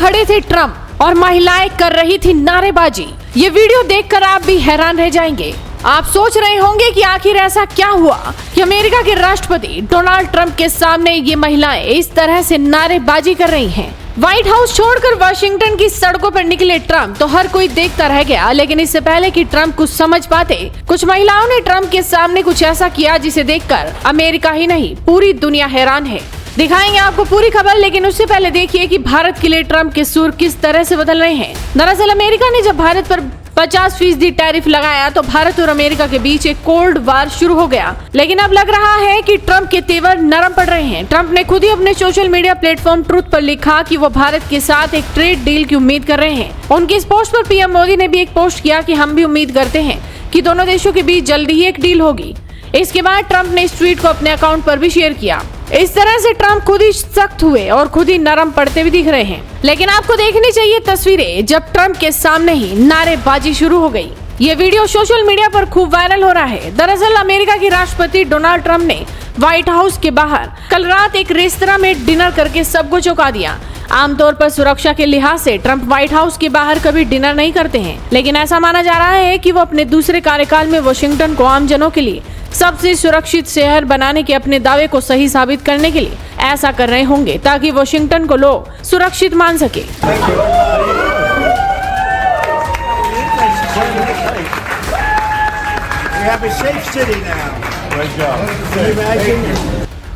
खड़े थे ट्रम्प और महिलाएं कर रही थी नारेबाजी। ये वीडियो देखकर आप भी हैरान रह जाएंगे। आप सोच रहे होंगे कि आखिर ऐसा क्या हुआ कि अमेरिका के राष्ट्रपति डोनाल्ड ट्रंप के सामने ये महिलाएं इस तरह से नारेबाजी कर रही हैं। व्हाइट हाउस छोड़कर वाशिंगटन की सड़कों पर निकले ट्रंप तो हर कोई देखता रह गया, लेकिन इससे पहले कि ट्रंप कुछ समझ पाते, कुछ महिलाओं ने ट्रंप के सामने कुछ ऐसा किया जिसे देखकर अमेरिका ही नहीं पूरी दुनिया हैरान है। दिखाएंगे आपको पूरी खबर, लेकिन उससे पहले देखिए कि भारत के लिए ट्रंप के सुर किस तरह से बदल रहे हैं। दरअसल अमेरिका ने जब भारत पर 50% टैरिफ लगाया तो भारत और अमेरिका के बीच एक कोल्ड वार शुरू हो गया। लेकिन अब लग रहा है कि ट्रंप के तेवर नरम पड़ रहे हैं। ट्रंप ने खुद ही अपने सोशल मीडिया प्लेटफॉर्म ट्रूथ पर लिखा कि वो भारत के साथ एक ट्रेड डील की उम्मीद कर रहे हैं। उनकी इस पोस्ट पर पीएम मोदी ने भी एक पोस्ट किया कि हम भी उम्मीद करते हैं कि दोनों देशों के बीच जल्दी ही एक डील होगी। इसके बाद ट्रंप ने इस ट्वीट को अपने अकाउंट पर भी शेयर किया। इस तरह से ट्रंप खुद ही सख्त हुए और खुद ही नरम पड़ते भी दिख रहे हैं। लेकिन आपको देखनी चाहिए तस्वीरें जब ट्रंप के सामने ही नारेबाजी शुरू हो गई। ये वीडियो सोशल मीडिया पर खूब वायरल हो रहा है। दरअसल अमेरिका के राष्ट्रपति डोनाल्ड ट्रंप ने व्हाइट हाउस के बाहर कल रात एक रेस्तरां में डिनर करके सबको चौंका दिया। आमतौर पर सुरक्षा के लिहाज से ट्रंप व्हाइट हाउस के बाहर कभी डिनर नहीं करते हैं, लेकिन ऐसा माना जा रहा है कि वो अपने दूसरे कार्यकाल में वाशिंगटन को आम जनों के लिए सबसे सुरक्षित शहर बनाने के अपने दावे को सही साबित करने के लिए ऐसा कर रहे होंगे, ताकि वाशिंगटन को लोग सुरक्षित मान सके।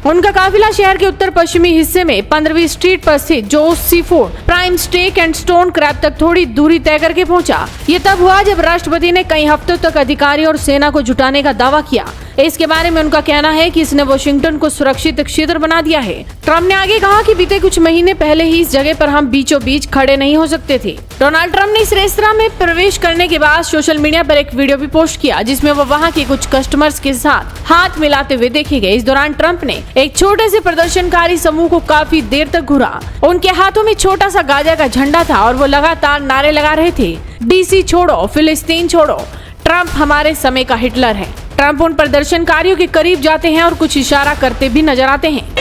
उनका काफिला शहर के उत्तर पश्चिमी हिस्से में 15वीं स्ट्रीट पर स्थित Joe's seafood prime steak and stone crab तक थोड़ी दूरी तय करके पहुंचा। ये तब हुआ जब राष्ट्रपति ने कई हफ्तों तक अधिकारी और सेना को जुटाने का दावा किया। इसके बारे में उनका कहना है कि इसने वाशिंगटन को सुरक्षित क्षेत्र बना दिया है। ट्रंप ने आगे कहा कि बीते कुछ महीने पहले ही इस जगह पर हम बीचों बीच खड़े नहीं हो सकते थे। डोनाल्ड ट्रंप ने इस रेस्तरां में प्रवेश करने के बाद सोशल मीडिया पर एक वीडियो भी पोस्ट किया, जिसमें वो वहां के कुछ कस्टमर्स के साथ हाथ मिलाते हुए देखे गए। इस दौरान ट्रंप ने एक छोटे से प्रदर्शनकारी समूह को काफी देर तक घूरा। उनके हाथों में छोटा सा गाजा का झंडा था और वो लगातार नारे लगा रहे थे, डीसी छोड़ो, फिलिस्तीन छोड़ो, ट्रंप हमारे समय का हिटलर है। ट्रंप उन प्रदर्शनकारियों के करीब जाते हैं और कुछ इशारा करते भी नजर आते हैं।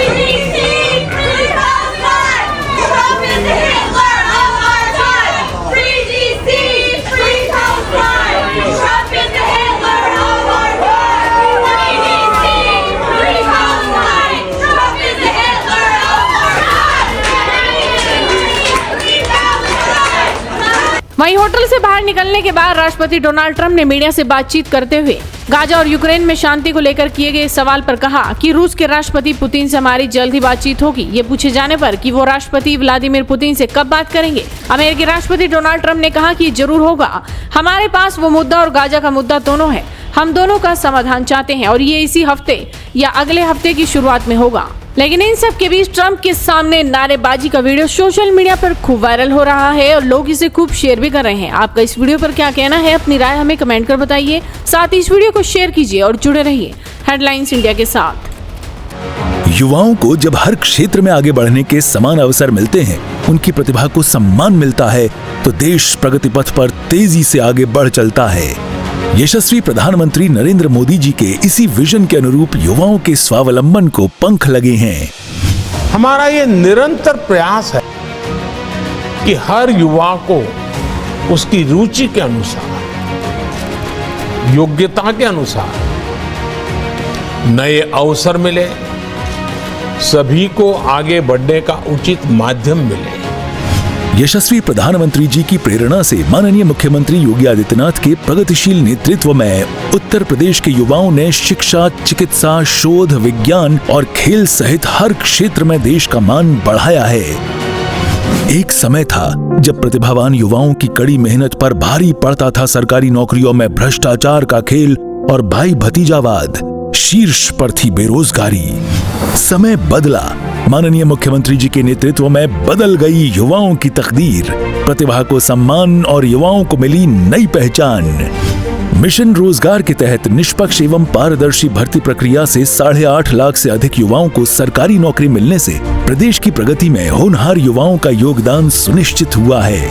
वहीं होटल से बाहर निकलने के बाद राष्ट्रपति डोनाल्ड ट्रंप ने मीडिया से बातचीत करते हुए गाजा और यूक्रेन में शांति को लेकर किए गए सवाल पर कहा कि रूस के राष्ट्रपति पुतिन से हमारी जल्द ही बातचीत होगी। ये पूछे जाने पर कि वो राष्ट्रपति व्लादिमीर पुतिन से कब बात करेंगे, अमेरिकी राष्ट्रपति डोनाल्ड ट्रंप ने कहा कि जरूर होगा। हमारे पास वो मुद्दा और गाजा का मुद्दा दोनों है। हम दोनों का समाधान चाहते हैं और ये इसी हफ्ते या अगले हफ्ते की शुरुआत में होगा। लेकिन इन सब के बीच ट्रंप के सामने नारेबाजी का वीडियो सोशल मीडिया पर खूब वायरल हो रहा है और लोग इसे खूब शेयर भी कर रहे हैं। आपका इस वीडियो पर क्या कहना है, अपनी राय हमें कमेंट कर बताइए। साथ ही इस वीडियो को शेयर कीजिए और जुड़े रहिए हेडलाइंस इंडिया के साथ। युवाओं को जब हर क्षेत्र में आगे बढ़ने के समान अवसर मिलते हैं, उनकी प्रतिभा को सम्मान मिलता है, तो देश प्रगति पथ पर तेजी से आगे बढ़ चलता है। यशस्वी प्रधानमंत्री नरेंद्र मोदी जी के इसी विजन के अनुरूप युवाओं के स्वावलंबन को पंख लगे हैं। हमारा ये निरंतर प्रयास है कि हर युवा को उसकी रुचि के अनुसार, योग्यता के अनुसार नए अवसर मिले, सभी को आगे बढ़ने का उचित माध्यम मिले। यशस्वी प्रधानमंत्री जी की प्रेरणा से माननीय मुख्यमंत्री योगी आदित्यनाथ के प्रगतिशील नेतृत्व में उत्तर प्रदेश के युवाओं ने शिक्षा, चिकित्सा, शोध, विज्ञान और खेल सहित हर क्षेत्र में देश का मान बढ़ाया है। एक समय था जब प्रतिभावान युवाओं की कड़ी मेहनत पर भारी पड़ता था सरकारी नौकरियों में भ्रष्टाचार का खेल और भाई भतीजावाद, शीर्ष पर थी बेरोजगारी। समय बदला, माननीय मुख्यमंत्री जी के नेतृत्व में बदल गई युवाओं की तकदीर, प्रतिभा को सम्मान और युवाओं को मिली नई पहचान। मिशन रोजगार के तहत निष्पक्ष एवं पारदर्शी भर्ती प्रक्रिया से 8.5 लाख से अधिक युवाओं को सरकारी नौकरी मिलने से प्रदेश की प्रगति में होनहार युवाओं का योगदान सुनिश्चित हुआ है।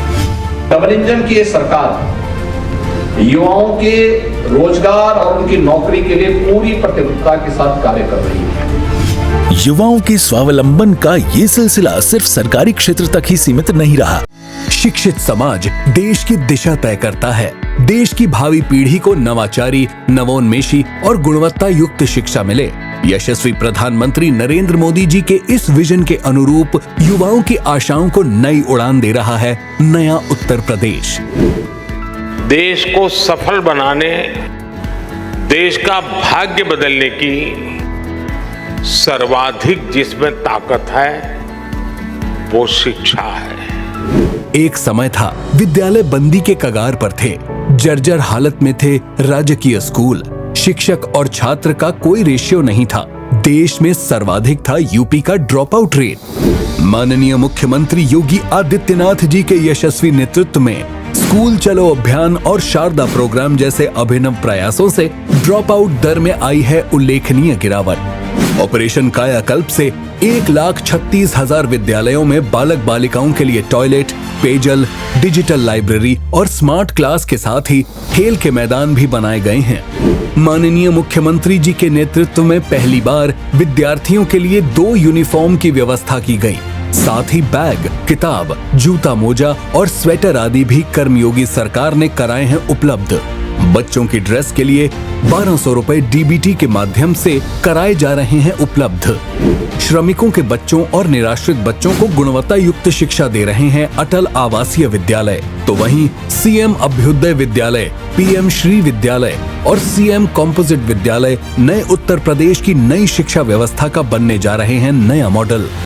डबल इंजन की ये सरकार युवाओं के रोजगार और उनकी नौकरी के लिए पूरी प्रतिबद्धता के साथ कार्य कर रही है। युवाओं के स्वावलंबन का ये सिलसिला सिर्फ सरकारी क्षेत्र तक ही सीमित नहीं रहा। शिक्षित समाज देश की दिशा तय करता है। देश की भावी पीढ़ी को नवाचारी, नवोन्मेषी और गुणवत्ता युक्त शिक्षा मिले। यशस्वी प्रधानमंत्री नरेंद्र मोदी जी के इस विजन के अनुरूप युवाओं की आशाओं को नई उड़ान दे रहा है नया उत्तर प्रदेश। देश को सफल बनाने, देश का भाग्य बदलने की सर्वाधिक जिसमें ताकत है वो शिक्षा है। एक समय था विद्यालय बंदी के कगार पर थे, जर्जर हालत में थे राजकीय स्कूल। शिक्षक और छात्र का कोई रेशियो नहीं था। देश में सर्वाधिक था यूपी का ड्रॉप आउट रेट। माननीय मुख्यमंत्री योगी आदित्यनाथ जी के यशस्वी नेतृत्व में स्कूल चलो अभियान और शारदा प्रोग्राम जैसे अभिनव प्रयासों से ड्रॉप आउट दर में आई है उल्लेखनीय गिरावट। ऑपरेशन कायाकल्प से 1,36,000 विद्यालयों में बालक बालिकाओं के लिए टॉयलेट, पेयजल, डिजिटल लाइब्रेरी और स्मार्ट क्लास के साथ ही खेल के मैदान भी बनाए गए हैं। माननीय मुख्यमंत्री जी के नेतृत्व में पहली बार विद्यार्थियों के लिए 2 यूनिफॉर्म की व्यवस्था की गई। साथ ही बैग, किताब, जूता मोजा और स्वेटर आदि भी कर्मयोगी सरकार ने कराए हैं उपलब्ध। बच्चों की ड्रेस के लिए 1200 रुपए डीबीटी के माध्यम से कराए जा रहे हैं उपलब्ध। श्रमिकों के बच्चों और निराश्रित बच्चों को गुणवत्ता युक्त शिक्षा दे रहे हैं अटल आवासीय विद्यालय। तो वहीं सीएम अभ्युदय विद्यालय, पीएम श्री विद्यालय और सीएम कॉम्पोजिट विद्यालय नए उत्तर प्रदेश की नई शिक्षा व्यवस्था का बनने जा रहे हैं नया मॉडल।